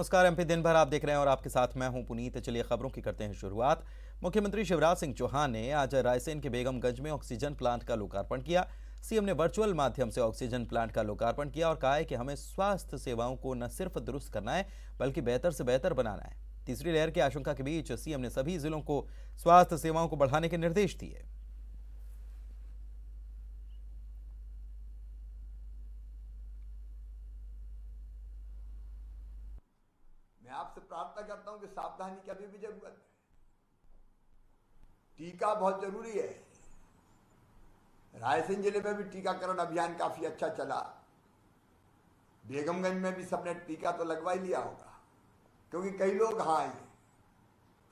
नमस्कार। एमपी दिन भर आप देख रहे हैं और आपके साथ मैं हूं पुनीत। चलिए खबरों की करते हैं शुरुआत। मुख्यमंत्री शिवराज सिंह चौहान ने आज रायसेन के बेगमगंज में ऑक्सीजन प्लांट का लोकार्पण किया। सीएम ने वर्चुअल माध्यम से ऑक्सीजन प्लांट का लोकार्पण किया और कहा है कि हमें स्वास्थ्य सेवाओं को न सिर्फ दुरुस्त करना है बल्कि बेहतर से बेहतर बनाना है। तीसरी लहर की आशंका के बीच सीएम ने सभी जिलों को स्वास्थ्य सेवाओं को बढ़ाने के निर्देश दिए। मैं आपसे प्रार्थना करता हूं कि सावधानी की अभी भी जरूरत है। टीका बहुत जरूरी है। रायसेन जिले में भी टीकाकरण अभियान काफी अच्छा चला। बेगमगंज में भी सबने टीका तो लगवा ही लिया होगा, क्योंकि कई लोग हाँ आए,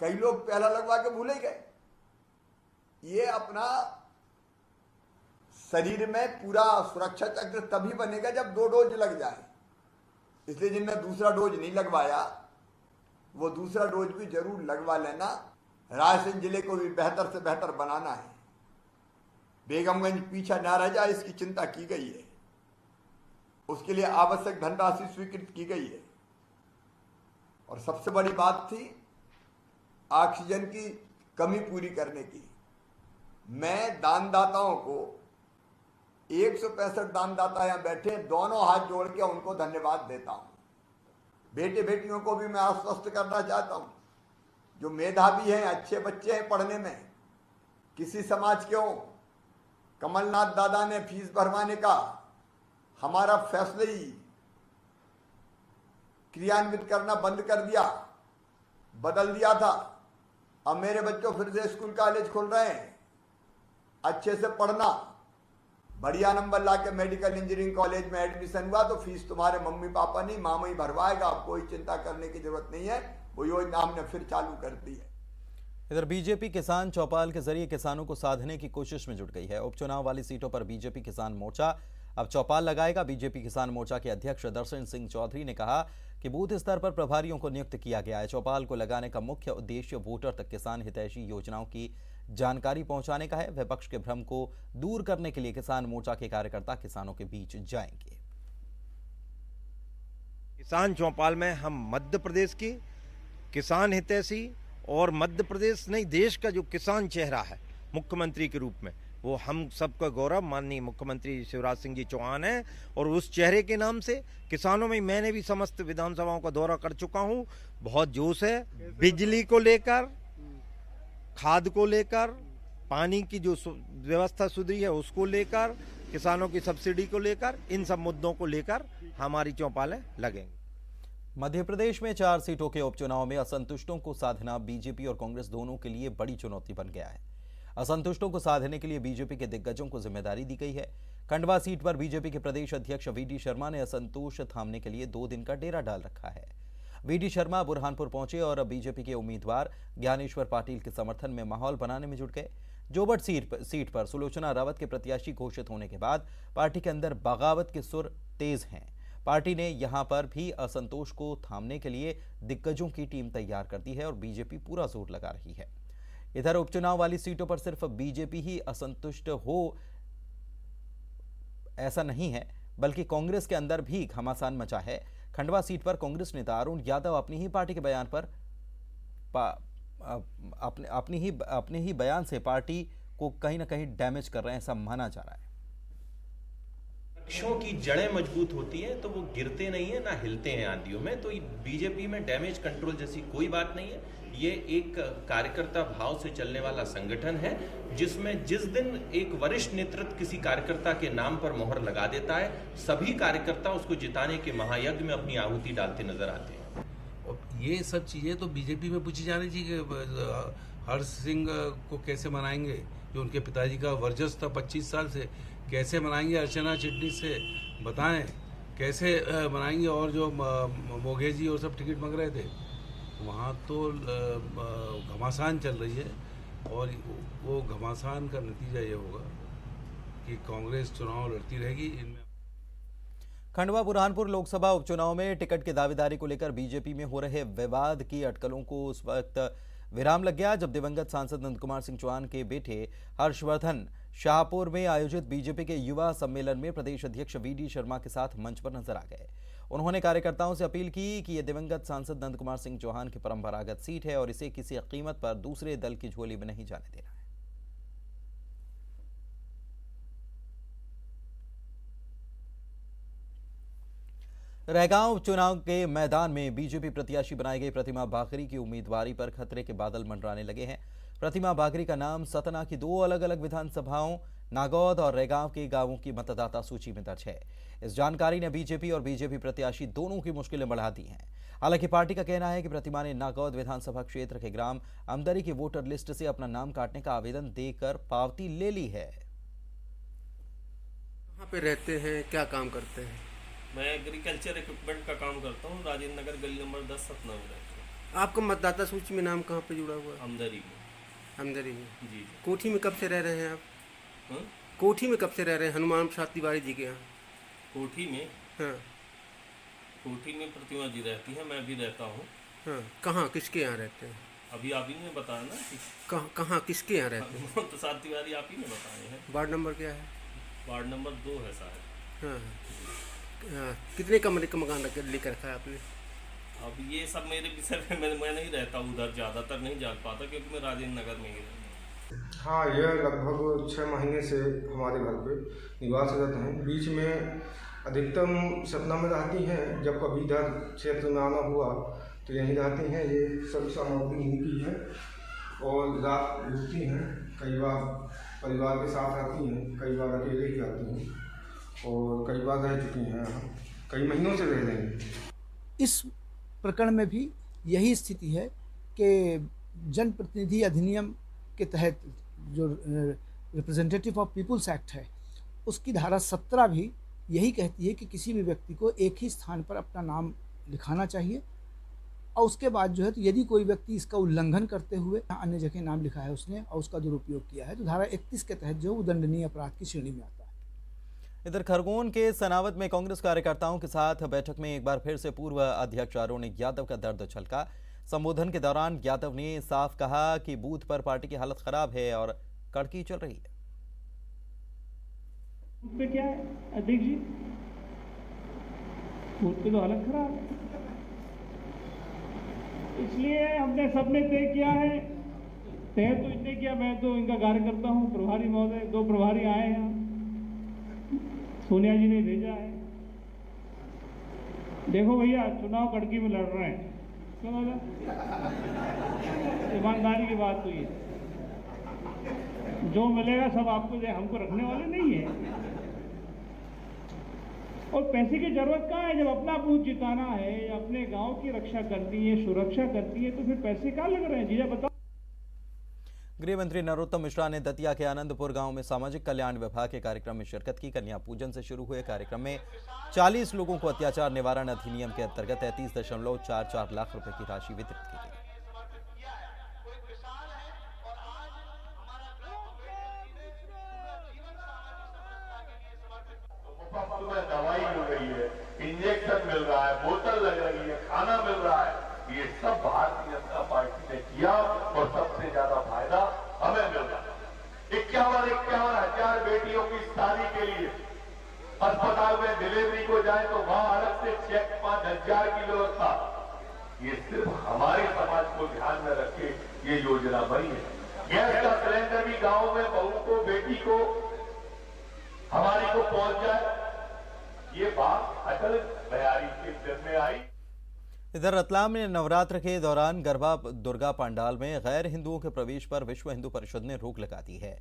कई लोग पहला लगवा के भूल ही गए। ये अपना शरीर में पूरा सुरक्षा चक्र तभी बनेगा जब 2 डोज लग जाए। इसलिए जिनने दूसरा डोज नहीं लगवाया वो दूसरा डोज भी जरूर लगवा लेना। रायसेन जिले को भी बेहतर से बेहतर बनाना है। बेगमगंज पीछा ना रह जाए, इसकी चिंता की गई है। उसके लिए आवश्यक धनराशि स्वीकृत की गई है। और सबसे बड़ी बात थी ऑक्सीजन की कमी पूरी करने की। मैं दानदाताओं को 165 दानदाता यहां बैठे, दोनों हाथ जोड़ के उनको धन्यवाद देता हूं। बेटे बेटियों को भी मैं आश्वस्त करना चाहता हूं, जो मेधावी हैं, अच्छे बच्चे हैं पढ़ने में, किसी समाज के हों। कमलनाथ दादा ने फीस भरवाने का हमारा फैसले ही क्रियान्वित करना बंद कर दिया, बदल दिया था। अब मेरे बच्चों फिर से स्कूल कॉलेज खुल रहे हैं। अच्छे से पढ़ना, बढ़िया नंबर लाके मेडिकल इंजीनियरिंग कॉलेज में एडमिशन हुआ तो फीस तुम्हारे मम्मी पापा नहीं, मामा ही भरवाएगा। अब कोई चिंता करने की जरूरत नहीं है। वो योजना हमने फिर चालू कर दी है। इधर बीजेपी किसान चौपाल के जरिए किसानों को साधने की कोशिश में जुट गई है। उपचुनाव वाली सीटों पर बीजेपी किसान मोर्चा अब चौपाल लगाएगा। बीजेपी किसान मोर्चा के अध्यक्ष दर्शन सिंह चौधरी ने कहा कि बूथ स्तर पर प्रभारियों को नियुक्त किया गया है। चौपाल को लगाने का मुख्य उद्देश्य वोटर तक किसान हितैषी योजनाओं की जानकारी पहुंचाने का है। विपक्ष के भ्रम को दूर करने के लिए किसान मोर्चा के कार्यकर्ता किसानों के बीच जाएंगे। किसान चौपाल में हम मध्य प्रदेश की किसान हितैषी और मध्य प्रदेश नहीं देश का जो किसान चेहरा है मुख्यमंत्री के रूप में, वो हम सबका गौरव माननीय मुख्यमंत्री शिवराज सिंह जी चौहान है। और उस चेहरे के नाम से किसानों में मैंने भी समस्त विधानसभाओं का दौरा कर चुका हूं। बहुत जोश है। बिजली को लेकर, खाद को लेकर, पानी की जो व्यवस्था सुधरी है उसको लेकर, किसानों की सब्सिडी को लेकर, इन सब मुद्दों को लेकर हमारी चौपालें लगेंगी। मध्य प्रदेश में 4 सीटों के उपचुनाव में असंतुष्टों को साधना बीजेपी और कांग्रेस दोनों के लिए बड़ी चुनौती बन गया है। असंतुष्टों को साधने के लिए बीजेपी के दिग्गजों को जिम्मेदारी दी गई है। खंडवा सीट पर बीजेपी के प्रदेश अध्यक्ष वीडी शर्मा ने असंतोष थामने के लिए 2 दिन का डेरा डाल रखा है। वीडी शर्मा बुरहानपुर पहुंचे और बीजेपी के उम्मीदवार ज्ञानेश्वर पाटिल के समर्थन में माहौल बनाने में जुट गए। जोबट सीट पर सुलोचना रावत के प्रत्याशी घोषित होने के बाद पार्टी के अंदर बगावत के सुर तेज हैं। पार्टी ने यहां पर भी असंतोष को थामने के लिए दिग्गजों की टीम तैयार कर दी है और बीजेपी पूरा जोर लगा रही है। इधर उपचुनाव वाली सीटों पर सिर्फ बीजेपी ही असंतुष्ट हो ऐसा नहीं है, बल्कि कांग्रेस के अंदर भी घमासान मचा है। खंडवा सीट पर कांग्रेस नेता अरुण यादव अपनी ही पार्टी के बयान पर अपने ही बयान से पार्टी को कहीं ना कहीं डैमेज कर रहे हैं, ऐसा माना जा रहा है। वृक्षों की जड़ें मजबूत होती हैं तो वो गिरते नहीं है, ना हिलते हैं आंधियों में। तो बीजेपी में डैमेज कंट्रोल जैसी कोई बात नहीं है। ये एक कार्यकर्ता भाव से चलने वाला संगठन है, जिसमें जिस दिन एक वरिष्ठ नेतृत्व किसी कार्यकर्ता के नाम पर मोहर लगा देता है, सभी कार्यकर्ता उसको जिताने के महायज्ञ में अपनी आहुति डालते नजर आते हैं। और ये सब चीज़ें तो बीजेपी में पूछी जानी चाहिए कि हर्ष सिंह को कैसे मनाएंगे, जो उनके पिताजी का वर्चस्व था 25 साल से, कैसे मनाएंगे अर्चना चिटनीस से बताएं, कैसे मनाएंगे। और जो मोघे जी और सब टिकट मांग रहे थे, वहाँ तो घमासान चल रही है। और वो घमासान का नतीजा ये होगा कि कांग्रेस चुनाव लड़ती रहेगी। इनमें खंडवा बुरहानपुर लोकसभा उपचुनाव में टिकट की दावेदारी को लेकर बीजेपी में हो रहे विवाद की अटकलों को उस वक्त विराम लग गया जब दिवंगत सांसद नंद कुमार सिंह चौहान के बेटे हर्षवर्धन शाहपुर में आयोजित बीजेपी के युवा सम्मेलन में प्रदेश अध्यक्ष वीडी शर्मा के साथ मंच पर नजर आ गए। उन्होंने कार्यकर्ताओं से अपील की कि ये दिवंगत सांसद नंद कुमार सिंह चौहान की परंपरागत सीट है और इसे किसी कीमत पर दूसरे दल की झोली में नहीं जाने देना है। रैगांव उपचुनाव के मैदान में बीजेपी प्रत्याशी बनाई गई प्रतिमा बाकरी की उम्मीदवारी पर खतरे के बादल मंडराने लगे हैं। प्रतिमा बाकरी का नाम सतना की 2 अलग-अलग विधानसभाओं नागौद और रैगांव के गांवों की मतदाता सूची में दर्ज है। इस जानकारी ने बीजेपी और बीजेपी प्रत्याशी दोनों की मुश्किलें बढ़ा दी हैं। हालांकि पार्टी का कहना है कि प्रतिमा ने नागौद विधानसभा क्षेत्र के ग्राम अमदरी की वोटर लिस्ट से अपना नाम काटने का आवेदन देकर पावती ले ली है। कहाँ पे रहते हैं, क्या काम करते हैं? मैं एग्रीकल्चर इक्विपमेंट का काम करता हूँ। राजेंद्र नगर गली नंबर 10 सतना में रहता हूँ। आपका मतदाता सूची में नाम कहाँ पे जुड़ा हुआ है? अमदरी में। अमदरी में। जी। कोठी में कब से रह रहे हैं आप? हाँ? कोठी में कब से रह रहे हैं? हनुमान प्रसाद तिवारी जी के यहाँ। कोठी में? हाँ। कोठी में प्रतिमा जी रहती है, मैं भी रहता हूँ। हाँ, कहाँ किसके यहाँ रहते हैं? अभी आप ही ने बताया ना कि कहाँ किसके यहाँ रहते हैं? हनुमान प्रसाद तिवारी आप ही ने बताए हैं। वार्ड नंबर क्या है? वार्ड नंबर 2 है शायद। हाँ। कितने कमरे का मकान लेकर रखा है आपने? अब ये सब मेरे विषय में मैं नहीं रहता उधर, ज़्यादातर नहीं जान पाता क्योंकि मैं राजेंद्र नगर में ही रहता हूँ। हाँ, यह लगभग 6 महीने से हमारे घर पे निवासरत हैं। बीच में अधिकतम सतना में रहती हैं, जब कभी इधर क्षेत्र में आना हुआ तो यहीं रहती हैं। ये सभी सामग्री इनकी है और रात रुकती हैं। कई बार परिवार के साथ आती हैं, कई बार अकेले ही आती हैं और कई बार रह चुकी हैं। कई महीनों से रह रही हैं। इस प्रकरण में भी यही स्थिति है कि जनप्रतिनिधि अधिनियम के तहत जो रिप्रेजेंटेटिव ऑफ पीपुल्स एक्ट है, उसकी धारा 17 भी यही कहती है कि किसी भी व्यक्ति को एक ही स्थान पर अपना नाम लिखाना चाहिए और उसके बाद जो है तो यदि कोई व्यक्ति इसका उल्लंघन करते हुए अन्य जगह नाम लिखा है उसने और उसका दुरुपयोग किया है तो धारा 31 के तहत जो है वो दंडनीय अपराध की श्रेणी में आता है। इधर खरगोन के सनावद में कांग्रेस कार्यकर्ताओं के साथ बैठक में एक बार फिर से पूर्व अध्यक्ष अरुण यादव का दर्द छलका। संबोधन के दौरान यादव ने साफ कहा कि बूथ पर पार्टी की हालत खराब है और कड़की चल रही है। बूथ पे क्या है अध्यक्ष जी? बूथ पे तो हालत खराब है, इसलिए हमने सबने तय किया है। तय तो इसने किया, मैं तो इनका कार्यकर्ता हूँ। प्रभारी महोदय 2 प्रभारी आए हैं, सोनिया जी ने भेजा है। देखो भैया, चुनाव कड़की में लड़ रहे हैं, क्यों बोला? ईमानदारी की बात तो ये, जो मिलेगा सब आपको दे, हमको रखने वाले नहीं है। और पैसे की जरूरत कहाँ है? जब अपना बूथ जिताना है, अपने गांव की रक्षा करनी है, सुरक्षा करनी है, तो फिर पैसे कहाँ लग रहे हैं? जीजा बताओ। गृह मंत्री नरोत्तम मिश्रा ने दतिया के आनंदपुर गांव में सामाजिक कल्याण विभाग के कार्यक्रम में शिरकत की। कन्या पूजन से शुरू हुए कार्यक्रम में 40 लोगों को अत्याचार निवारण अधिनियम के अंतर्गत 33.44 लाख रुपए की राशि वितरित की गई। दवाई मिल रही है, इंजेक्शन मिल रहा है, बोतल लग रही है, खाना मिल रहा है। ये सब भारतीय जनता पार्टी ने किया और सबसे ज्यादा फायदा हमें मिल रहा है। 51 हजार बेटियों की शादी के लिए अस्पताल में डिलीवरी को जाए तो वहां अलग से चेक 5000 की व्यवस्था। ये सिर्फ हमारे समाज को ध्यान में रख के ये योजना बनी है। गैस का सिलेंडर भी गांव में बहू को, बेटी को, हमारी को पहुंच जाए, ये बात अटल बिहारी के दिल में आई। इधर रतलाम में नवरात्र के दौरान गरबा दुर्गा पंडाल में गैर हिंदुओं के प्रवेश पर विश्व हिंदू परिषद ने रोक लगा दी है।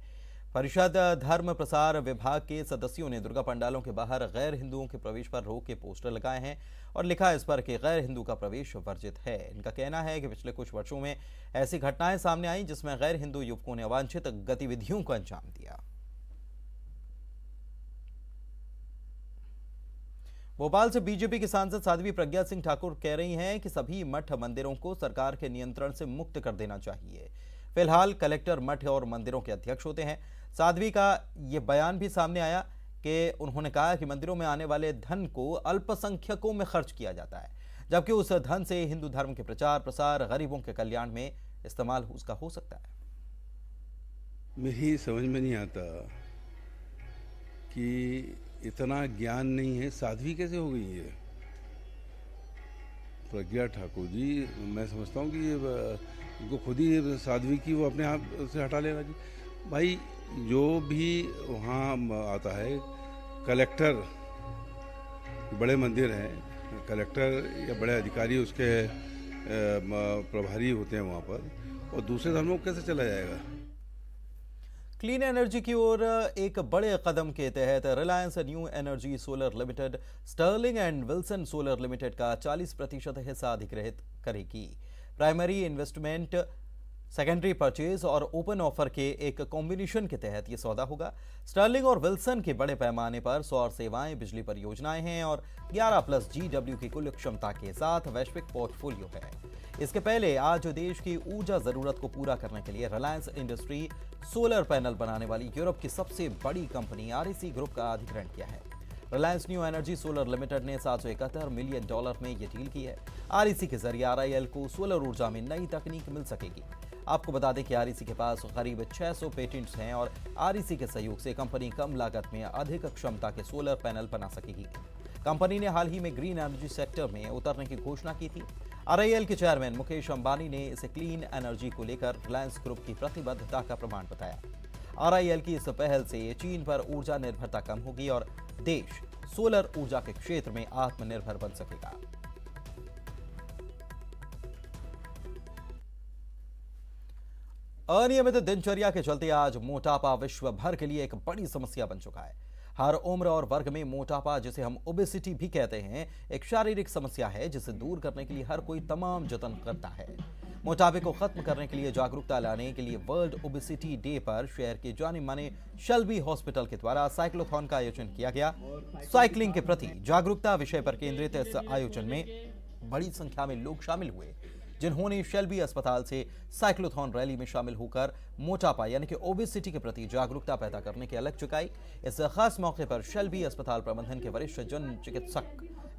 परिषद धर्म प्रसार विभाग के सदस्यों ने दुर्गा पंडालों के बाहर गैर हिंदुओं के प्रवेश पर रोक के पोस्टर लगाए हैं और लिखा इस पर कि गैर हिंदू का प्रवेश वर्जित है। इनका कहना है कि पिछले कुछ वर्षों में ऐसी घटनाएं सामने आई जिसमें गैर हिंदू युवकों ने अवांछित गतिविधियों को अंजाम दिया। भोपाल से बीजेपी की सांसद साध्वी प्रज्ञा सिंह ठाकुर कह रही हैं कि सभी मठ मंदिरों को सरकार के नियंत्रण से मुक्त कर देना चाहिए। फिलहाल कलेक्टर मठ और मंदिरों के अध्यक्ष होते हैं। साध्वी का यह बयान भी सामने आया कि उन्होंने कहा कि मंदिरों में आने वाले धन को अल्पसंख्यकों में खर्च किया जाता है, जबकि उस धन से हिंदू धर्म के प्रचार प्रसार, गरीबों के कल्याण में इस्तेमाल उसका हो सकता है। मेरी समझ में नहीं आता कि इतना ज्ञान नहीं है, साध्वी कैसे हो गई है प्रज्ञा ठाकुर जी। मैं समझता हूँ कि ये इनको खुद ही साध्वी की वो अपने आप से हटा लेना चाहिए। भाई जो भी वहाँ आता है, कलेक्टर, बड़े मंदिर हैं, कलेक्टर या बड़े अधिकारी उसके प्रभारी होते हैं वहाँ पर, और दूसरे धर्मों को कैसे चला जाएगा। क्लीन एनर्जी की ओर एक बड़े कदम के तहत Reliance New Energy Solar Limited Sterling and Wilson Solar Limited का 40% हिस्सा अधिग्रहित करेगी। प्राइमरी इन्वेस्टमेंट, सेकेंडरी परचेज और ओपन ऑफर के एक कॉम्बिनेशन के तहत यह सौदा होगा। स्टर्लिंग और विल्सन के बड़े पैमाने पर सौर सेवाएं, बिजली परियोजनाएं हैं और 11+ GW की कुल क्षमता के साथ वैश्विक पोर्टफोलियो है। इसके पहले आज देश की ऊर्जा जरूरत को पूरा करने के लिए रिलायंस इंडस्ट्री सोलर पैनल बनाने वाली यूरोप की सबसे बड़ी कंपनी REC ग्रुप का अधिग्रहण किया है। Reliance New Energy Solar limited ने $771 मिलियन में यह डील की है। REC के जरिए RIL को सोलर ऊर्जा में नई तकनीक मिल सकेगी। आपको बता दें कि REC के पास करीब 600 पेटेंट्स हैं और REC के सहयोग से कंपनी कम लागत में अधिक क्षमता के सोलर पैनल बना सकेगी। कंपनी ने हाल ही में ग्रीन एनर्जी सेक्टर में उतरने की घोषणा की थी। RIL के चेयरमैन मुकेश अंबानी ने इसे क्लीन एनर्जी को लेकर रिलायंस ग्रुप की प्रतिबद्धता का प्रमाण बताया। RIL की इस पहल से चीन पर ऊर्जा निर्भरता कम होगी और देश सोलर ऊर्जा के क्षेत्र में आत्मनिर्भर बन सकेगा। अनियमित दिनचर्या के चलते आज मोटापा विश्व भर के लिए एक बड़ी समस्या बन चुका है। हर उम्र और वर्ग में मोटापा, जिसे हम ओबेसिटी भी कहते हैं, एक शारीरिक समस्या है जिसे दूर करने के लिए हर कोई तमाम जतन करता है। मोटापे को खत्म करने के लिए जागरूकता लाने के लिए वर्ल्ड ओबेसिटी डे पर शहर के जाने माने शेल्बी हॉस्पिटल के द्वारा साइक्लोथॉन का आयोजन किया गया। साइकिलिंग के प्रति जागरूकता विषय पर केंद्रित इस आयोजन में बड़ी संख्या में लोग शामिल हुए, जिन्होंने शेल्बी अस्पताल से साइक्लोथॉन रैली में शामिल होकर मोटापा यानी कि ओबेसिटी के प्रति जागरूकता पैदा करने की अलख जगाई। इस खास मौके पर शेल्बी अस्पताल प्रबंधन के वरिष्ठ जन चिकित्सक,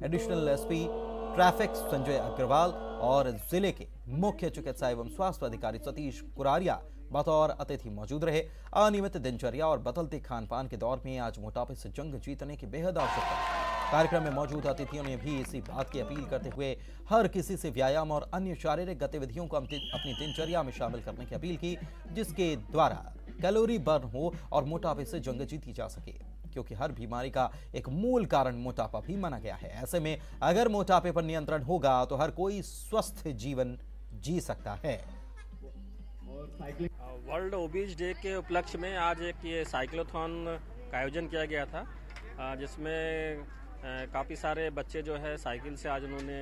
additional SP traffic Sanjay Agrawal और जिले के मुख्य चिकित्सा एवं स्वास्थ्य अधिकारी सतीश कुरारिया बतौर अतिथि मौजूद रहे। अनियमित दिनचर्या और बदलते खान पान के दौर में आज मोटापे से जंग जीतने की बेहद आवश्यकता है। कार्यक्रम में मौजूद अतिथियों ने भी इसी बात की अपील करते हुए हर किसी से व्यायाम और अन्य शारीरिक गतिविधियों को अपनी दिनचर्या में शामिल करने की अपील की, जिसके द्वारा कैलोरी बर्न हो और मोटापे से जंग जीती जा सके, क्योंकि हर बीमारी का एक मूल कारण मोटापा भी माना गया है। ऐसे में अगर मोटापे पर नियंत्रण होगा तो हर कोई स्वस्थ जीवन जी सकता है। वर्ल्ड ओबीज डे के उपलक्ष्य में आज एक ये साइक्लोथॉन का आयोजन किया गया था, जिसमें काफ़ी सारे बच्चे जो है साइकिल से आज उन्होंने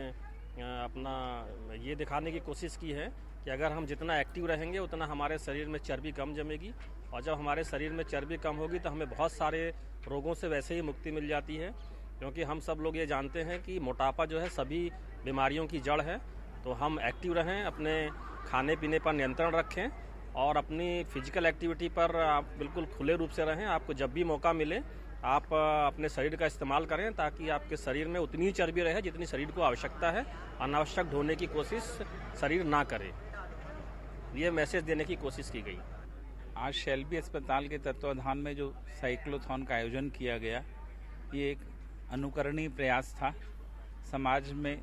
अपना ये दिखाने की कोशिश की है कि अगर हम जितना एक्टिव रहेंगे उतना हमारे शरीर में चर्बी कम जमेगी, और जब हमारे शरीर में चर्बी कम होगी तो हमें बहुत सारे रोगों से वैसे ही मुक्ति मिल जाती है। क्योंकि हम सब लोग ये जानते हैं कि मोटापा जो है सभी बीमारियों की जड़ है। तो हम एक्टिव रहें, अपने खाने पीने पर नियंत्रण रखें और अपनी फिजिकल एक्टिविटी पर आप बिल्कुल खुले रूप से रहें। आपको जब भी मौका मिले आप अपने शरीर का इस्तेमाल करें, ताकि आपके शरीर में उतनी ही चर्बी रहे जितनी शरीर को आवश्यकता है। अनावश्यक ढोने की कोशिश शरीर ना करे, ये मैसेज देने की कोशिश की गई। आज शेल्बी अस्पताल के तत्वाधान में जो साइक्लोथॉन का आयोजन किया गया, ये एक अनुकरणीय प्रयास था। समाज में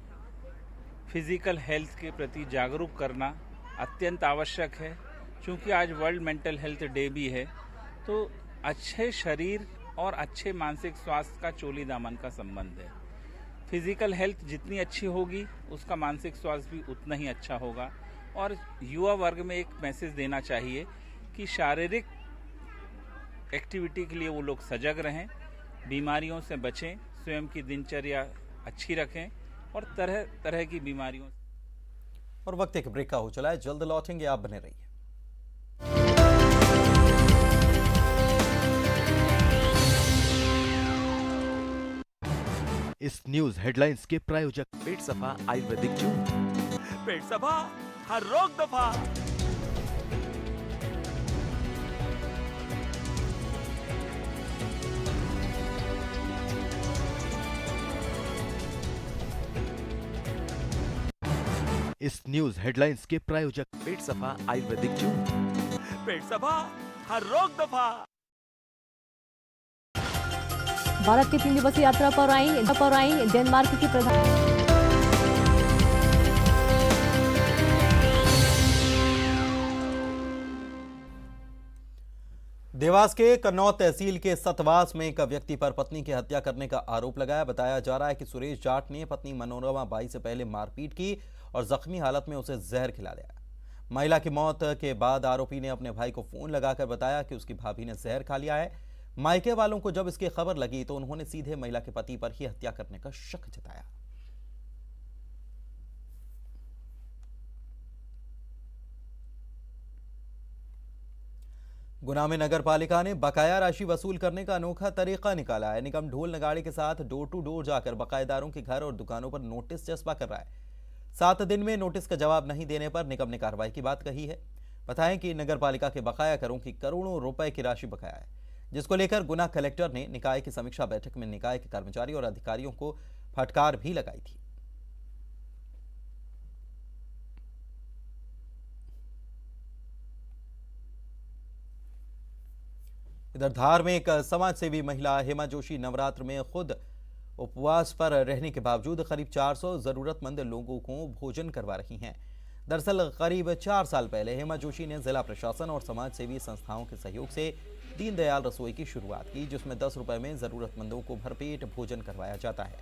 फिजिकल हेल्थ के प्रति जागरूक करना अत्यंत आवश्यक है। क्योंकि आज वर्ल्ड मेंटल हेल्थ डे भी है, तो अच्छे शरीर और अच्छे मानसिक स्वास्थ्य का चोली दामन का संबंध है। फिजिकल हेल्थ जितनी अच्छी होगी उसका मानसिक स्वास्थ्य भी उतना ही अच्छा होगा। और युवा वर्ग में एक मैसेज देना चाहिए कि शारीरिक एक्टिविटी के लिए वो लोग सजग रहें, बीमारियों से बचें, स्वयं की दिनचर्या अच्छी रखें और तरह तरह की बीमारियों। और वक्त एक ब्रेक का हो चला है, जल्द लौटेंगे, आप बने रहिए। इस न्यूज हेडलाइंस के प्रायोजक पेट सफा आयुर्वेदिक जून। पेट सफा, हर रोग दफा। इस न्यूज हेडलाइंस के प्रायोजक पेट सफा आयुर्वेदिक जून। पेट सफा, हर रोक दफा। भारत की 3 दिवसीय यात्रा पर आई डेनमार्क की प्रधान। देवास के कन्नौज तहसील के सतवास में एक व्यक्ति पर पत्नी की हत्या करने का आरोप लगाया। बताया जा रहा है कि सुरेश जाट ने पत्नी मनोरमा बाई से पहले मारपीट की और जख्मी हालत में उसे जहर खिला दिया। महिला की मौत के बाद आरोपी ने अपने भाई को फोन लगाकर बताया कि उसकी भाभी ने जहर खा लिया है। मायके वालों को जब इसकी खबर लगी तो उन्होंने सीधे महिला के पति पर ही हत्या करने का शक जताया। गुना में नगर पालिका ने बकाया राशि वसूल करने का अनोखा तरीका निकाला है। निगम ढोल नगाड़े के साथ डोर टू डोर जाकर बकायेदारों के घर और दुकानों पर नोटिस चस्पा कर रहा है। 7 दिन में नोटिस का जवाब नहीं देने पर निगम ने कार्रवाई की बात कही है। बताएं कि नगर पालिका के बकाया करों की करोड़ों रुपए की राशि बकाया है, जिसको लेकर गुना कलेक्टर ने निकाय की समीक्षा बैठक में निकाय के कर्मचारी और अधिकारियों को फटकार भी लगाई थी। इधर धार में एक समाज सेवी महिला हेमा जोशी नवरात्र में खुद उपवास पर रहने के बावजूद करीब 400 जरूरतमंद लोगों को भोजन करवा रही हैं। दरअसल करीब 4 साल पहले हेमा जोशी ने जिला प्रशासन और समाज सेवी संस्थाओं के सहयोग से दीनदयाल रसोई की शुरुआत की, जिसमें 10 रुपए में जरूरतमंदों को भरपेट भोजन करवाया जाता है।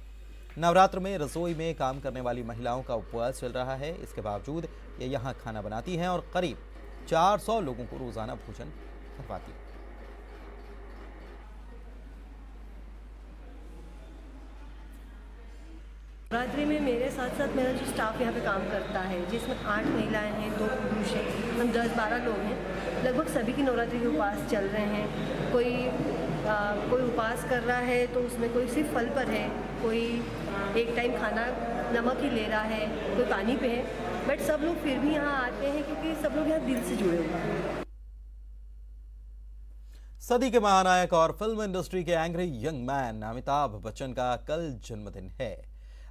नवरात्र में रसोई में काम करने वाली महिलाओं का उपवास चल रहा है। इसके बावजूद ये यहाँ खाना बनाती हैं और करीब 400 लोगों को रोजाना भोजन करवाती है। नवरात्रि में मेरे साथ साथ मेरा जो स्टाफ यहाँ पे काम करता है, जिसमें 8 महिलाएं हैं, 2 पुरुष हैं, हम 10-12 लोग हैं। लगभग सभी की नवरात्रि के उपवास चल रहे हैं। कोई उपवास कर रहा है तो उसमें कोई सिर्फ फल पर है, कोई एक टाइम खाना नमक ही ले रहा है, कोई पानी पे है। बट सब लोग फिर भी यहाँ आते हैं क्योंकि सब लोग यहाँ दिल से जुड़े हुए हैं। सदी के महानायक और फिल्म इंडस्ट्री के angry young man Amitabh Bachchan का कल जन्मदिन है।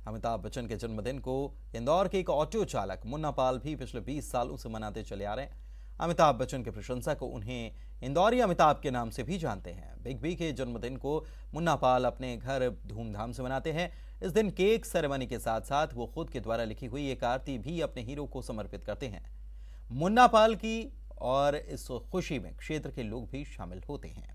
अमिताभ बच्चन के जन्मदिन को इंदौर के एक ऑटो चालक मुन्ना पाल भी पिछले 20 सालों से मनाते चले आ रहे हैं। अमिताभ बच्चन के प्रशंसक उन्हें इंदौरी अमिताभ के नाम से भी जानते हैं। बिग बी के जन्मदिन को मुन्ना पाल अपने घर धूमधाम से मनाते हैं। इस दिन केक सेरेमनी के साथ साथ वो खुद के द्वारा लिखी हुई एक आरती भी अपने हीरो को समर्पित करते हैं। मुन्ना पाल की और इस खुशी में क्षेत्र के लोग भी शामिल होते हैं।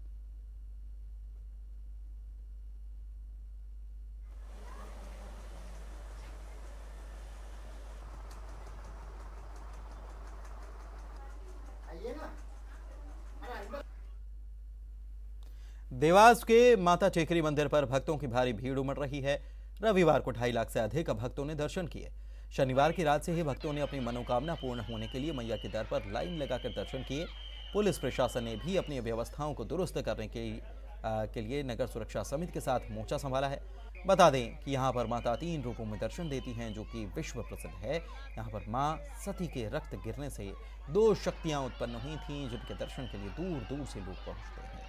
देवास के माता टेकरी मंदिर पर भक्तों की भारी भीड़ उमड़ रही है। रविवार को 2.5 लाख से अधिक भक्तों ने दर्शन किए। शनिवार की रात से ही भक्तों ने अपनी मनोकामना पूर्ण होने के लिए मैया के दर पर लाइन लगाकर दर्शन किए। पुलिस प्रशासन ने भी अपनी व्यवस्थाओं को दुरुस्त करने के लिए नगर सुरक्षा समिति के साथ मोर्चा संभाला है। बता दें कि यहाँ पर माता 3 रूपों में दर्शन देती हैं, जो कि विश्व प्रसिद्ध है। यहाँ पर माँ सती के रक्त गिरने से 2 शक्तियाँ उत्पन्न हुई थीं, जिनके दर्शन के लिए दूर दूर से लोग पहुँचते हैं।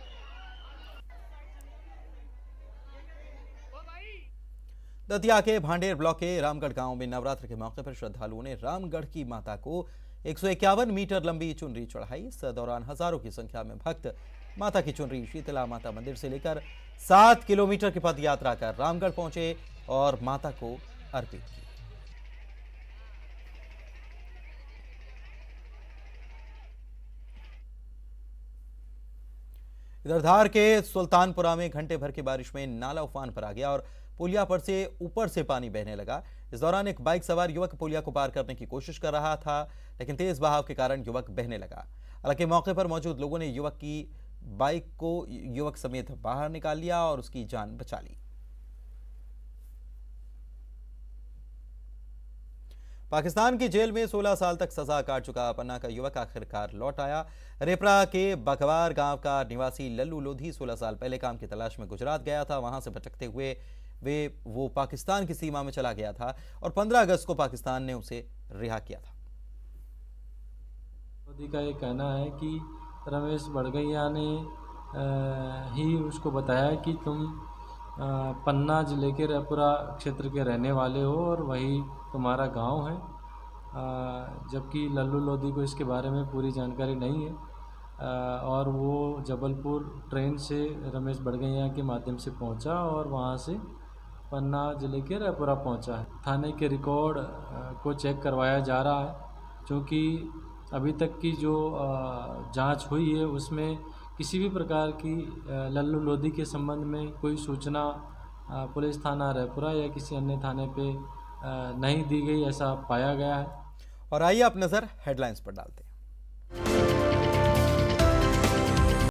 दतिया के भांडेर ब्लॉक के रामगढ़ गांव में नवरात्र के मौके पर श्रद्धालुओं ने रामगढ़ की माता को 151 मीटर लंबी चुनरी चढ़ाई। इस दौरान हजारों की संख्या में भक्त माता की चुनरी शीतला माता मंदिर से लेकर 7 किलोमीटर की पद यात्रा कर रामगढ़ पहुंचे और माता को अर्पित की। इधर धार के सुल्तानपुरा में घंटे भर की बारिश में नाला उफान पर आ गया और पुलिया पर से ऊपर से पानी बहने लगा। इस दौरान एक बाइक सवार युवक पुलिया को पार करने की कोशिश कर रहा था, लेकिन तेज बहाव के कारण युवक बहने लगा। हालांकि मौके पर मौजूद लोगों ने युवक की बाइक को युवक समेत बाहर निकाल लिया और उसकी जान बचा ली। पाकिस्तान की जेल में 16 साल तक सजा काट चुका पन्ना का युवक आखिरकार लौट आया। रेपरा के बघवार गांव का निवासी लल्लू लोधी 16 साल पहले काम की तलाश में गुजरात गया था। वहां से भटकते हुए वो पाकिस्तान की सीमा में चला गया था और 15 अगस्त को पाकिस्तान ने उसे रिहा किया था। मोदी का ये कहना है कि रमेश बड़गैया ने ही उसको बताया कि तुम पन्ना जिले के रेपुरा क्षेत्र के रहने वाले हो और वही तुम्हारा गांव है, जबकि लल्लू लोधी को इसके बारे में पूरी जानकारी नहीं है। और वो जबलपुर ट्रेन से रमेश बड़गैया के माध्यम से पहुंचा और वहां से पन्ना जिले के रैपुरा पहुंचा है। थाने के रिकॉर्ड को चेक करवाया जा रहा है, क्योंकि अभी तक की जो जांच हुई है उसमें किसी भी प्रकार की लल्लू लोधी के संबंध में कोई सूचना पुलिस थाना रैपुरा या किसी अन्य थाने पे नहीं दी गई, ऐसा पाया गया है। और आइए आप नजर हेडलाइंस पर डालते हैं।